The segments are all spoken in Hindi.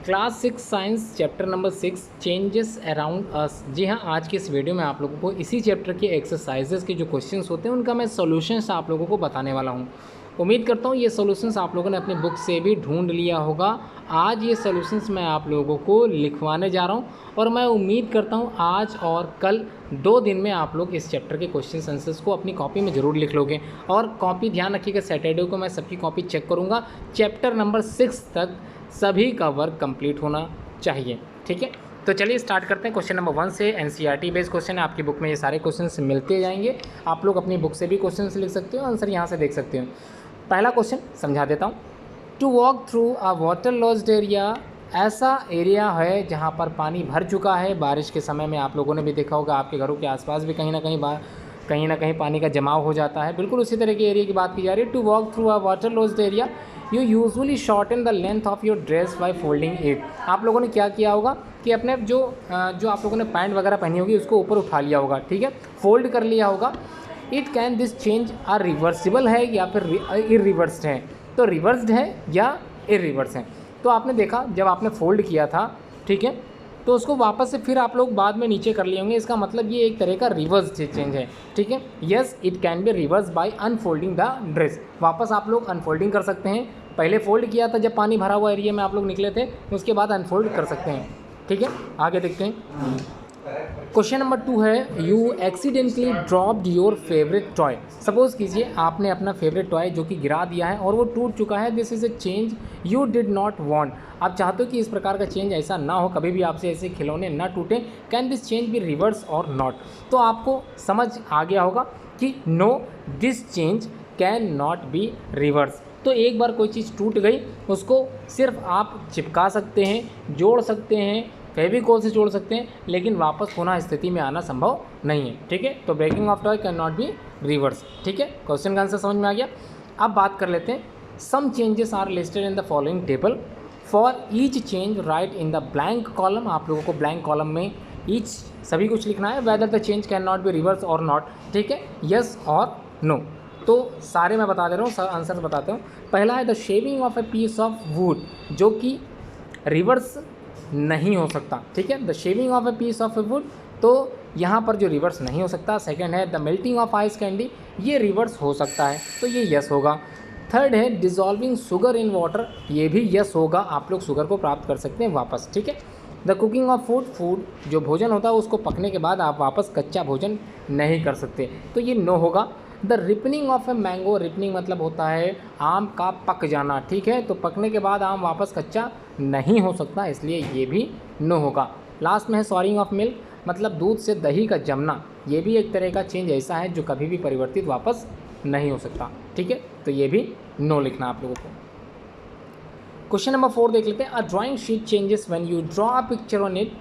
Class 6 science chapter number 6 changes around us. जी हाँ, आज की इस वीडियो में आप लोगों को इसी चैप्टर के एक्सरसाइजेस के जो क्वेश्चंस होते हैं उनका मैं सॉल्यूशंस आप लोगों को बताने वाला हूँ। उम्मीद करता हूँ ये सॉल्यूशंस आप लोगों ने अपनी बुक से भी ढूंढ लिया होगा। आज ये सॉल्यूशंस मैं आप लोगों को लिखवाने जा रहा हूँ और मैं उम्मीद करता हूँ आज और कल 2 दिन में आप लोग इस चैप्टर के क्वेश्चन आंसर्स को अपनी कॉपी में ज़रूर लिख लोगे। और कॉपी ध्यान रखिएगा, सैटरडे को मैं सबकी कॉपी चेक करूँगा। चैप्टर नंबर 6 तक सभी का वर्क कंप्लीट होना चाहिए। ठीक है, तो चलिए स्टार्ट करते हैं। क्वेश्चन नंबर 1 से एनसीईआरटी बेस्ड क्वेश्चन है। आपकी बुक में ये सारे क्वेश्चंस मिलते जाएंगे। आप लोग अपनी बुक से भी क्वेश्चंस लिख सकते हो, आंसर यहाँ से देख सकते हो। पहला क्वेश्चन समझा देता हूँ। To walk through a water logged area, ऐसा एरिया है जहाँ पर पानी भर चुका है। बारिश के समय में आप लोगों ने भी देखा होगा, आपके घरों के आसपास भी कहीं ना कहीं पानी का जमाव हो जाता है। बिल्कुल उसी तरह के एरिया की बात की जा रही है। To walk through a water logged area you usually shorten the length of your dress by folding it. आप लोगों ने क्या किया होगा कि अपने जो आप लोगों ने पैंट वगैरह पहनी होगी उसको ऊपर उठा लिया होगा, ठीक है, फोल्ड कर लिया होगा। It can this change a reversible है या फिर इरिवर्स्ड है? तो रिवर्स्ड है या इरिवर्स है। तो आपने देखा जब आपने फोल्ड किया था, ठीक है, तो उसको वापस से फिर आप लोग बाद में नीचे कर लिए होंगे। इसका मतलब ये एक तरह का रिवर्स चेंज है, ठीक है। Yes, it can be reverse by unfolding the dress. वापस आप लोग अनफोल्डिंग कर सकते हैं। पहले फोल्ड किया था जब पानी भरा हुआ एरिया में आप लोग निकले थे, उसके बाद अनफोल्ड कर सकते हैं, ठीक है। आगे देखते हैं। क्वेश्चन नंबर 2 है, you accidentally dropped your favourite toy. Suppose कीजिए आपने अपना फेवरेट टॉय जो कि गिरा दिया है और वो टूट चुका है। This is a change you did not want. आप चाहते हो कि इस प्रकार का चेंज ऐसा ना हो, कभी भी आपसे ऐसे खिलौने ना टूटे। Can this change be reverse और नॉट? तो आपको समझ आ गया होगा कि no, this change can not be reverse. तो एक बार कोई चीज़ टूट गई उसको सिर्फ आप चिपका सकते हैं, जोड़ सकते हैं, फेविकोल से जोड़ सकते हैं, लेकिन वापस पुनः स्थिति में आना संभव नहीं है, ठीक है। तो breaking of toy can not be reverse, ठीक है। क्वेश्चन का आंसर समझ में आ गया। अब बात कर लेते हैं। Some changes are listed in the following table. For each change write in the blank column. आप लोगों को ब्लैंक कॉलम में ईच सभी कुछ लिखना है। Whether the change can not be reverse और नॉट, ठीक है, यस और नो। तो सारे मैं बता दे रहा हूँ, आंसर बताता हूँ। पहला है the shaving of a piece of wood, जो कि रिवर्स नहीं हो सकता, ठीक है। The shaving of a piece of a wood, तो यहाँ पर जो रिवर्स नहीं हो सकता। सेकंड है the melting of ice candy, ये रिवर्स हो सकता है, तो ये यस होगा। थर्ड है डिजॉल्विंग शुगर इन वाटर, ये भी यस होगा। आप लोग शुगर को प्राप्त कर सकते हैं वापस, ठीक है। द कुकिंग ऑफ फूड, जो भोजन होता है उसको पकने के बाद आप वापस कच्चा भोजन नहीं कर सकते, तो ये नो होगा। The ripening of a mango, ripening मतलब होता है आम का पक जाना, ठीक है, तो पकने के बाद आम वापस कच्चा नहीं हो सकता, इसलिए ये भी नो होगा। लास्ट में है सॉरिंग ऑफ मिल्क, मतलब दूध से दही का जमना, ये भी एक तरह का चेंज ऐसा है जो कभी भी परिवर्तित वापस नहीं हो सकता, ठीक है, तो ये भी नो लिखना आप लोगों को। क्वेश्चन नंबर 4 देख लेते हैं। A drawing sheet changes when you draw a picture on it.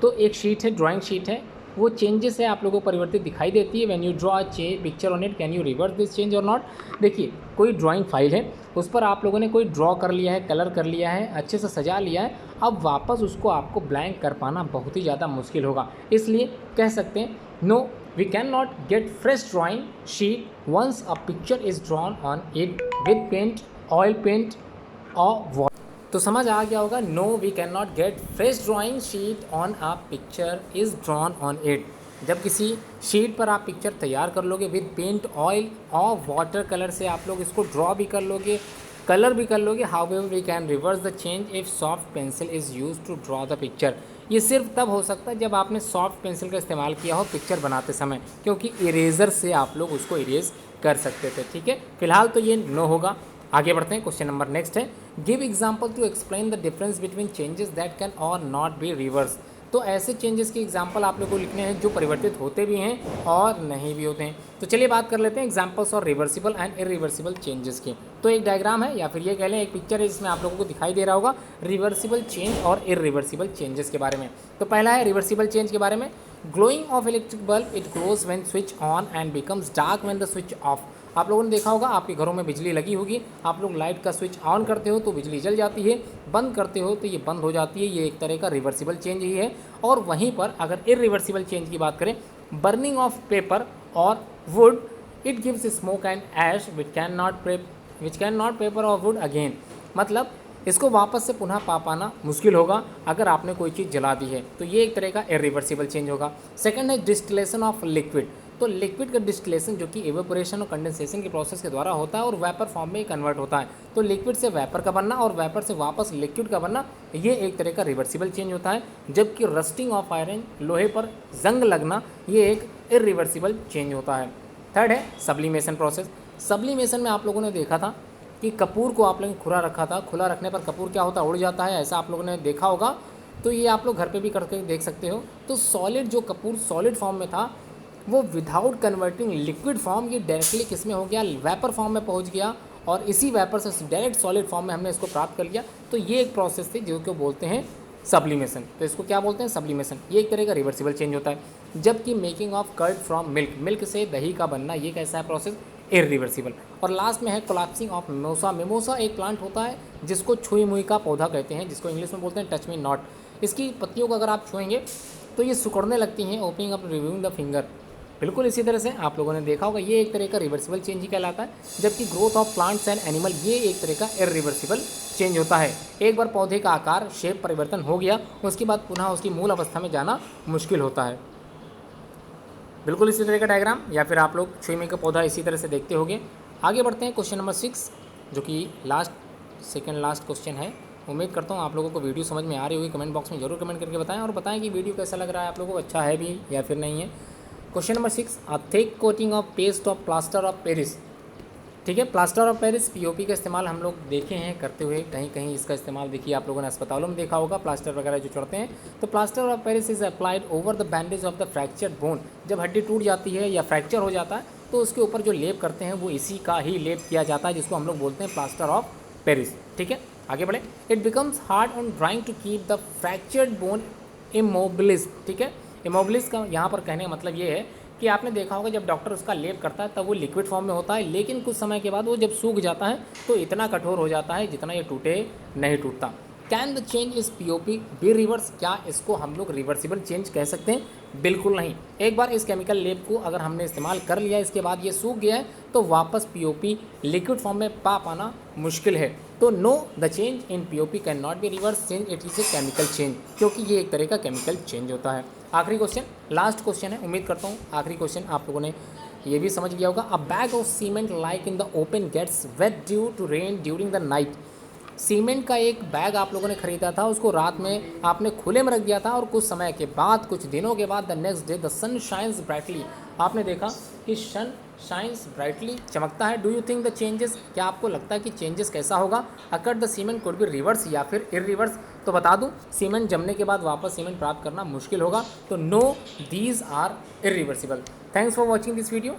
तो एक शीट है, ड्राइंग शीट है, वो चेंजेस है, आप लोगों को परिवर्तित दिखाई देती है। When you draw a picture on it can you reverse this change और नॉट? देखिए, कोई ड्राइंग फाइल है, उस पर आप लोगों ने कोई ड्रॉ कर लिया है, कलर कर लिया है, अच्छे से सजा लिया है। अब वापस उसको आपको ब्लैंक कर पाना बहुत ही ज़्यादा मुश्किल होगा, इसलिए कह सकते हैं no, we can not get fresh drawing sheet once a picture is drawn on it with paint, oil paint और वाटर। तो समझ आ गया होगा, no we can not get fresh drawing sheet on a picture is drawn on it. जब किसी शीट पर आप पिक्चर तैयार कर लोगे विद पेंट, ऑयल और वाटर कलर से आप लोग इसको ड्रॉ भी कर लोगे, कलर भी कर लोगे। However we can reverse the change if soft pencil is use to draw the picture. ये सिर्फ तब हो सकता है जब आपने सॉफ्ट पेंसिल का इस्तेमाल किया हो पिक्चर बनाते समय, क्योंकि इरेजर से आप लोग उसको इरेज कर सकते थे, ठीक है। फिलहाल तो ये नो होगा। आगे बढ़ते हैं। क्वेश्चन नंबर नेक्स्ट है, give example to explain the difference between changes that can और नॉट बी रिवर्स। तो ऐसे चेंजेस के एग्जाम्पल आप लोगों को लिखने हैं जो परिवर्तित होते भी हैं और नहीं भी होते हैं। तो चलिए बात कर लेते हैं एग्जाम्पल्स और रिवर्सिबल एंड इरिवर्सिबल चेंजेस की। तो एक डायग्राम है या फिर ये कह लें एक पिक्चर है जिसमें आप लोगों को दिखाई दे रहा होगा रिवर्सिबल चेंज और इरिवर्सिबल चेंजेस के बारे में। तो पहला है रिवर्सिबल चेंज के बारे में। Glowing of electric bulb, it glows when switch on and becomes dark when the switch off. आप लोगों ने देखा होगा, आपके घरों में बिजली लगी होगी, आप लोग लाइट का स्विच ऑन करते हो तो बिजली जल जाती है, बंद करते हो तो ये बंद हो जाती है। ये एक तरह का रिवर्सिबल चेंज ही है। और वहीं पर अगर इरिवर्सिबल चेंज की बात करें, बर्निंग ऑफ पेपर और wood, it gives smoke and ash which can not paper और वुड अगेन। मतलब इसको वापस से पुनः पा पाना मुश्किल होगा अगर आपने कोई चीज़ जला दी है, तो ये एक तरह का इरिवर्सिबल चेंज होगा। सेकंड है डिस्टिलेशन ऑफ लिक्विड। तो लिक्विड का डिस्टिलेशन जो कि एवेपोरेशन और कंडेंसेशन के प्रोसेस के द्वारा होता है और वेपर फॉर्म में कन्वर्ट होता है। तो लिक्विड से वेपर का बनना और वेपर से वापस लिक्विड का बनना, ये एक तरह का रिवर्सिबल चेंज होता है। जबकि रस्टिंग ऑफ आयरन, लोहे पर जंग लगना, ये एक इरिवर्सिबल चेंज होता है। थर्ड है सब्लिमेशन प्रोसेस। सब्लिमेशन में आप लोगों ने देखा था कि कपूर को आप लोगों ने खुला रखा था, खुला रखने पर कपूर क्या होता है, उड़ जाता है, ऐसा आप लोगों ने देखा होगा। तो ये आप लोग घर पे भी करके देख सकते हो। तो सॉलिड जो कपूर सॉलिड फॉर्म में था, वो विदाउट कन्वर्टिंग लिक्विड फॉर्म, ये डायरेक्टली किस में हो गया, वेपर फॉर्म में पहुंच गया और इसी वेपर से डायरेक्ट सॉलिड फॉर्म में हमने इसको प्राप्त कर लिया। तो ये एक प्रोसेस थी जिसको बोलते हैं सब्लिमेशन। तो इसको क्या बोलते हैं, सब्लिमेशन। ये एक तरह का रिवर्सिबल चेंज होता है। जबकि making of curd from milk, milk से दही का बनना, ये कैसा है प्रोसेस, इरिवर्सिबल। और लास्ट में है कोलैप्सिंग ऑफ मिमोसा। मिमोसा एक प्लांट होता है जिसको छुई मुई का पौधा कहते हैं, जिसको इंग्लिश में बोलते हैं टच मी नॉट। इसकी पत्तियों को अगर आप छुएंगे तो ये सिकुड़ने लगती हैं, opening up reviewing the finger. बिल्कुल इसी तरह से आप लोगों ने देखा होगा, ये एक तरह का रिवर्सिबल चेंज ही कहलाता है। जबकि growth of plants and animal, ये एक तरह का इरिवर्सिबल चेंज होता है। एक बार पौधे का आकार, शेप परिवर्तन हो गया, उसके बाद पुनः उसकी मूल अवस्था में जाना मुश्किल होता है। बिल्कुल इसी तरह का डायग्राम, या फिर आप लोग छुई का पौधा इसी तरह से देखते होंगे। आगे बढ़ते हैं क्वेश्चन नंबर 6, जो कि सेकंड लास्ट क्वेश्चन है। उम्मीद करता हूँ आप लोगों को वीडियो समझ में आ रही होगी। कमेंट बॉक्स में जरूर कमेंट करके बताएं और बताएं कि वीडियो कैसा लग रहा है आप लोगों को, अच्छा है भी या फिर नहीं है। Question number 6, a thick coating of paste of plaster of Paris. ठीक है, प्लास्टर ऑफ पेरिस पीओपी का इस्तेमाल हम लोग देखे हैं करते हुए, कहीं कहीं इसका इस्तेमाल देखिए आप लोगों ने अस्पतालों में देखा होगा, प्लास्टर वगैरह जो चढ़ते हैं। तो plaster of Paris is applied over the bandage of the fractured bone. जब हड्डी टूट जाती है या फ्रैक्चर हो जाता है तो उसके ऊपर जो लेप करते हैं वो इसी का ही लेप किया जाता है, जिसको हम लोग बोलते हैं प्लास्टर ऑफ पेरिस। ठीक है, आगे बढ़े। It becomes hard on drawing to keep the fractured bone immobilise. ठीक है, इमोबिलिस का यहाँ पर कहने का मतलब ये है कि आपने देखा होगा जब डॉक्टर उसका लेप करता है तब वो लिक्विड फॉर्म में होता है, लेकिन कुछ समय के बाद वो जब सूख जाता है तो इतना कठोर हो जाता है जितना ये टूटे नहीं टूटता। Can the change is POP be reverse? क्या इसको हम लोग रिवर्सिबल चेंज कह सकते हैं? बिल्कुल नहीं। एक बार इस केमिकल लेप को अगर हमने इस्तेमाल कर लिया, इसके बाद ये सूख गया है, तो वापस पीओपी लिक्विड फॉर्म में पा पाना मुश्किल है। तो no, the change in POP can not be reverse change, it is a chemical change, क्योंकि ये एक तरह का केमिकल चेंज होता है। आखिरी क्वेश्चन, लास्ट क्वेश्चन है। उम्मीद करता हूँ आखिरी क्वेश्चन आप लोगों ने ये भी समझ लिया होगा। A bag of cement like in the open gets wet due to rain during the night. Cement का एक बैग आप लोगों ने खरीदा था, उसको रात में आपने खुले में रख दिया था और कुछ समय के बाद, कुछ दिनों के बाद, the next day the sun shines brightly. आपने देखा कि सन शाइन्स ब्राइटली, चमकता है। Do you think the changes, क्या आपको लगता है कि चेंजेस कैसा होगा? Occur the cement could be reverse या फिर इरिवर्स? तो बता दूं, सीमेंट जमने के बाद वापस सीमेंट प्राप्त करना मुश्किल होगा। तो no, these are irreversible. Thanks for watching this video.